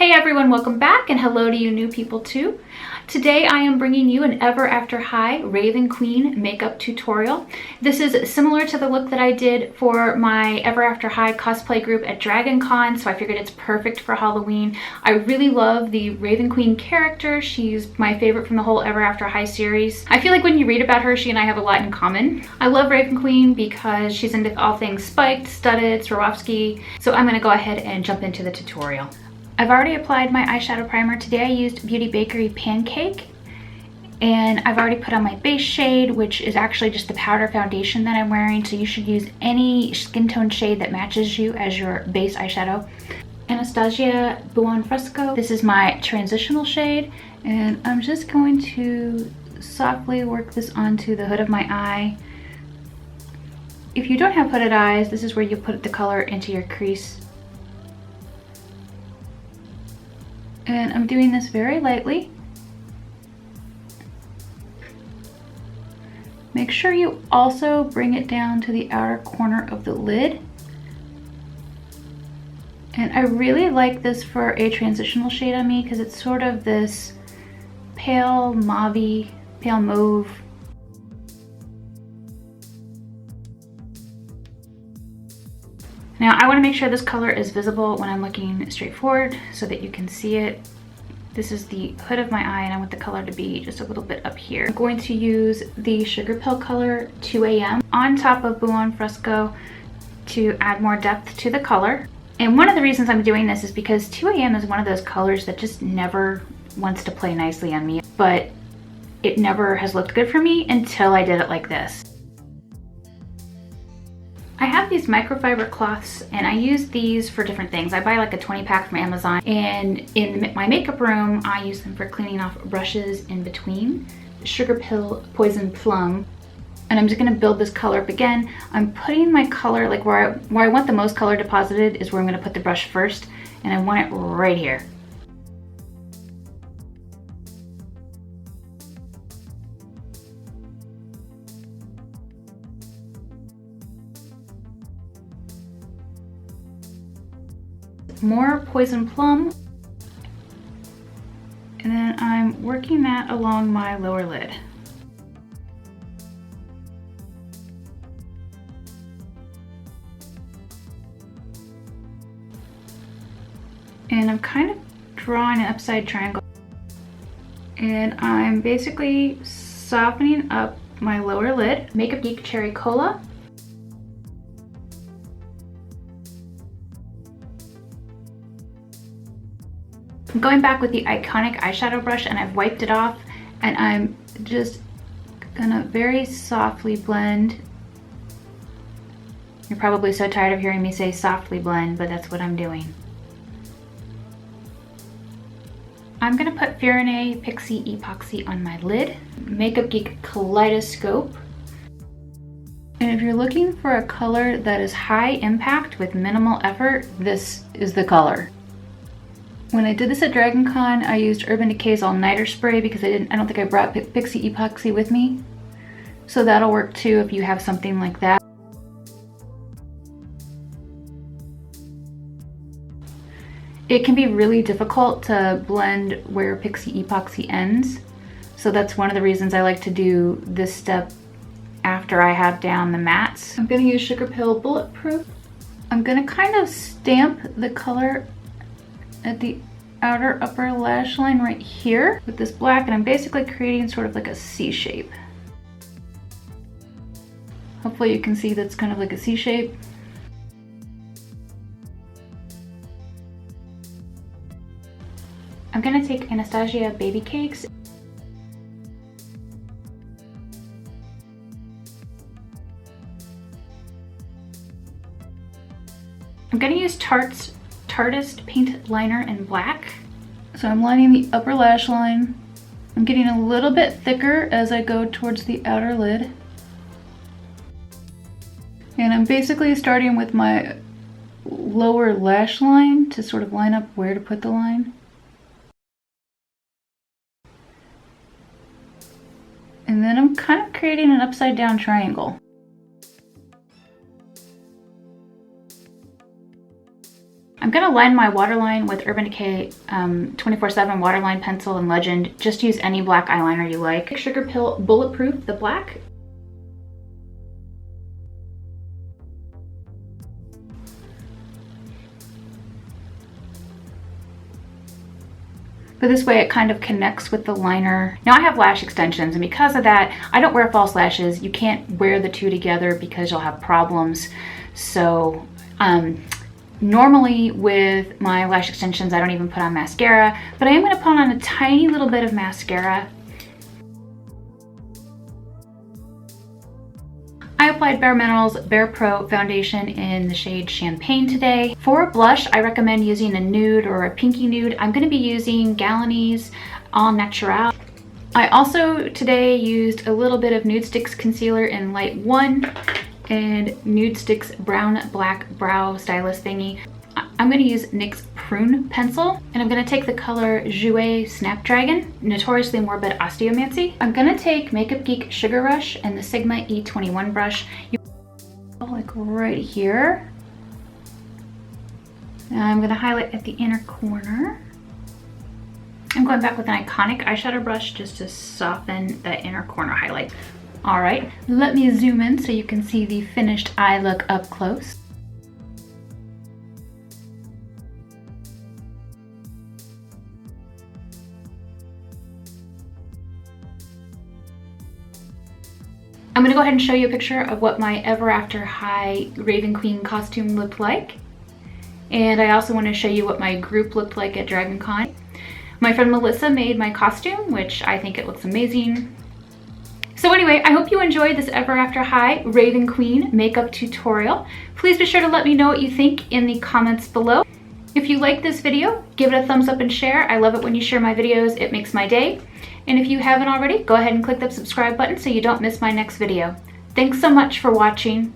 Hey everyone, welcome back, and hello to you new people too. Today I am bringing you an Ever After High Raven Queen makeup tutorial. This is similar to the look that I did for my Ever After High cosplay group at Dragon Con, so I figured it's perfect for Halloween. I really love the Raven Queen character. She's my favorite from the whole Ever After High series. I feel like when you read about her, she and I have a lot in common. I love Raven Queen because she's into all things spiked, studded, Swarovski, so I'm going to go ahead and jump into the tutorial. I've already applied my eyeshadow primer. Today I used Beauty Bakerie Pancake, and I've already put on my base shade, which is actually just the powder foundation that I'm wearing, so you should use any skin tone shade that matches you as your base eyeshadow. Anastasia Buon Fresco. This is my transitional shade, and I'm just going to softly work this onto the hood of my eye. If you don't have hooded eyes, this is where you put the color into your crease. And I'm doing this very lightly. Make sure you also bring it down to the outer corner of the lid. And I really like this for a transitional shade on me because it's sort of this pale mauve, pale mauve. Now I want to make sure this color is visible when I'm looking straight forward so that you can see it. This is the hood of my eye and I want the color to be just a little bit up here. I'm going to use the Sugarpill color 2 AM on top of Buon Fresco to add more depth to the color. And one of the reasons I'm doing this is because 2 AM is one of those colors that just never wants to play nicely on me, but it never has looked good for me until I did it like this. I have these microfiber cloths and I use these for different things. I buy like a 20 pack from Amazon, and in my makeup room I use them for cleaning off brushes in between. Sugarpill Poison Plum. And I'm just going to build this color up again. I'm putting my color like where I want the most color deposited is where I'm going to put the brush first, and I want it right here. More Poison Plum, and then I'm working that along my lower lid. And I'm kind of drawing an upside triangle, and I'm basically softening up my lower lid. Makeup Geek Cherry Cola. I'm going back with the Iconic eyeshadow brush and I've wiped it off, and I'm just gonna very softly blend. You're probably so tired of hearing me say softly blend, but that's what I'm doing. I'm gonna put Phyrra Pixie Epoxy on my lid. Makeup Geek Kaleidoscope. And if you're looking for a color that is high impact with minimal effort, this is the color. When I did this at Dragon Con, I used Urban Decay's All-Nighter Spray because I don't think I brought Pixie Epoxy with me. So that'll work too if you have something like that. It can be really difficult to blend where Pixie Epoxy ends. So that's one of the reasons I like to do this step after I have down the mattes. I'm gonna use Sugarpill Bulletproof. I'm gonna kind of stamp the color at the outer upper lash line right here with this black, and I'm basically creating sort of like a C shape. Hopefully you can see that's kind of like a C shape. I'm gonna take Anastasia Baby Cakes. I'm gonna use Tarte Tarteist Paint Liner in black. So I'm lining the upper lash line. I'm getting a little bit thicker as I go towards the outer lid. And I'm basically starting with my lower lash line to sort of line up where to put the line. And then I'm kind of creating an upside down triangle. I'm gonna line my waterline with Urban Decay 24/7 waterline pencil in Legend. Just use any black eyeliner you like. Sugarpill Bulletproof, the black. But this way it kind of connects with the liner. Now I have lash extensions, and because of that, I don't wear false lashes. You can't wear the two together because you'll have problems. So normally with my lash extensions, I don't even put on mascara, but I am gonna put on a tiny little bit of mascara. I applied bareMinerals Bare Pro foundation in the shade Champagne today. For a blush, I recommend using a nude or a pinky nude. I'm gonna be using Galanese All Natural. I also today used a little bit of Nude Sticks concealer in Light 1 and Nude Sticks Brown Black Brow Stylist thingy. I'm gonna use NYX Prune pencil, and I'm gonna take the color Jouer Snapdragon, notoriously morbid osteomancy. I'm gonna take Makeup Geek Sugar Rush and the Sigma E21 brush. You like right here. Now I'm gonna highlight at the inner corner. I'm going back with an Iconic eyeshadow brush just to soften that inner corner highlight. All right, let me zoom in so you can see the finished eye look up close. I'm gonna go ahead and show you a picture of what my Ever After High Raven Queen costume looked like. And I also want to show you what my group looked like at Dragon Con. My friend Melissa made my costume, which I think it looks amazing. So anyway, I hope you enjoyed this Ever After High Raven Queen makeup tutorial. Please be sure to let me know what you think in the comments below. If you like this video, give it a thumbs up and share. I love it when you share my videos. It makes my day. And if you haven't already, go ahead and click that subscribe button so you don't miss my next video. Thanks so much for watching.